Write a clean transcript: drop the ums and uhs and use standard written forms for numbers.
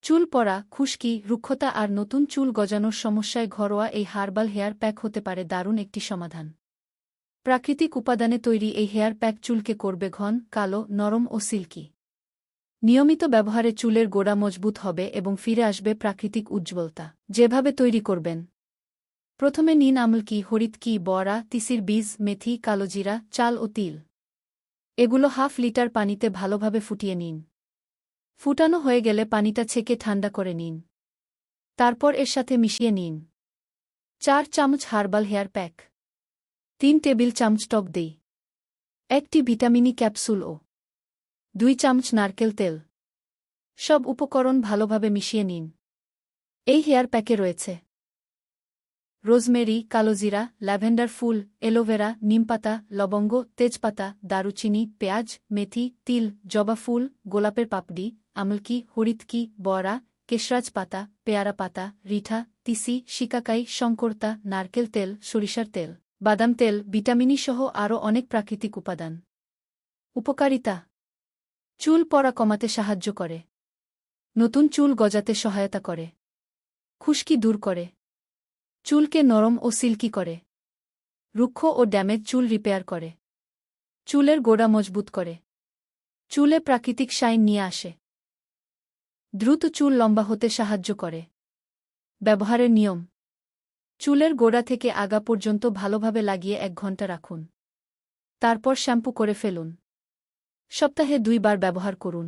চুল পড়া, খুশকি, রুক্ষতা আর নতুন চুল গজানোর সমস্যায় ঘরোয়া এই হার্বাল হেয়ার প্যাক হতে পারে দারুণ একটি সমাধান। প্রাকৃতিক উপাদানে তৈরি এই হেয়ার প্যাক চুলকে করবে ঘন, কালো, নরম ও সিল্কি। নিয়মিত ব্যবহারে চুলের গোড়া মজবুত হবে এবং ফিরে আসবে প্রাকৃতিক উজ্জ্বলতা। যেভাবে তৈরি করবেন: প্রথমে নিন আমলকি, হরিতকি, বড়া, তিসির বীজ, মেথি, কালোজিরা, চাল ও তিল। এগুলো হাফ লিটার পানিতে ভালোভাবে ফুটিয়ে নিন। ফুটানো হয়ে গেলে পানিটা ছেঁকে ঠান্ডা করে নিন। তারপর এর সাথে মিশিয়ে নিন 4 চামচ হার্বাল হেয়ার প্যাক, 3 টেবিল চামচ টক দই, 1টি ভিটামিনি ক্যাপসুল ও 2 চামচ নারকেল তেল। সব উপকরণ ভালোভাবে মিশিয়ে নিন। এই হেয়ার প্যাকে রয়েছে রোজমেরি, কালোজিরা, ল্যাভেন্ডার ফুল, অ্যালোভেরা, নিমপাতা, লবঙ্গ, তেজপাতা, দারুচিনি, পেঁয়াজ, মেথি, তিল, জবা ফুল, গোলাপের পাপড়ি, আমলকি, হরিতকি, বড়া, কেশরাজ পাতা, পেয়ারা পাতা, রিঠা, তিসি, শিকাকাই, শঙ্করতা, নারকেল তেল, সরিষার তেল, বাদাম তেল, ভিটামিনি সহ আরও অনেক প্রাকৃতিক উপাদান। উপকারিতা: চুল পড়া কমাতে সাহায্য করে, নতুন চুল গজাতে সহায়তা করে, খুশকি দূর করে, চুলকে নরম ও সিল্কি করে, রুক্ষ ও ড্যামেজ চুল রিপেয়ার করে, চুলের গোড়া মজবুত করে, চুলে প্রাকৃতিক শাইন নিয়ে আসে, দ্রুত চুল লম্বা হতে সাহায্য করে। ব্যবহারের নিয়ম: চুলের গোড়া থেকে আগা পর্যন্ত ভালোভাবে লাগিয়ে 1 ঘন্টা রাখুন। তারপর শ্যাম্পু করে ফেলুন। সপ্তাহে 2 বার ব্যবহার করুন।